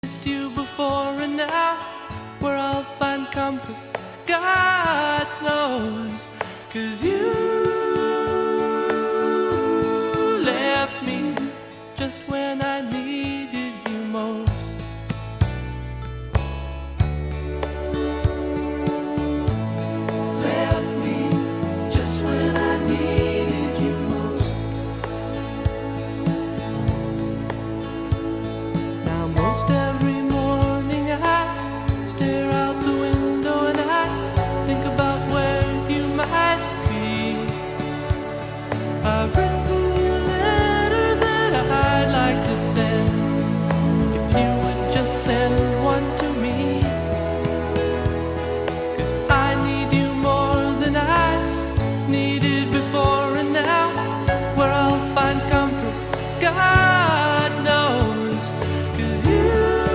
missed you before and now, where I'll find comfort, God knows. 'Cause you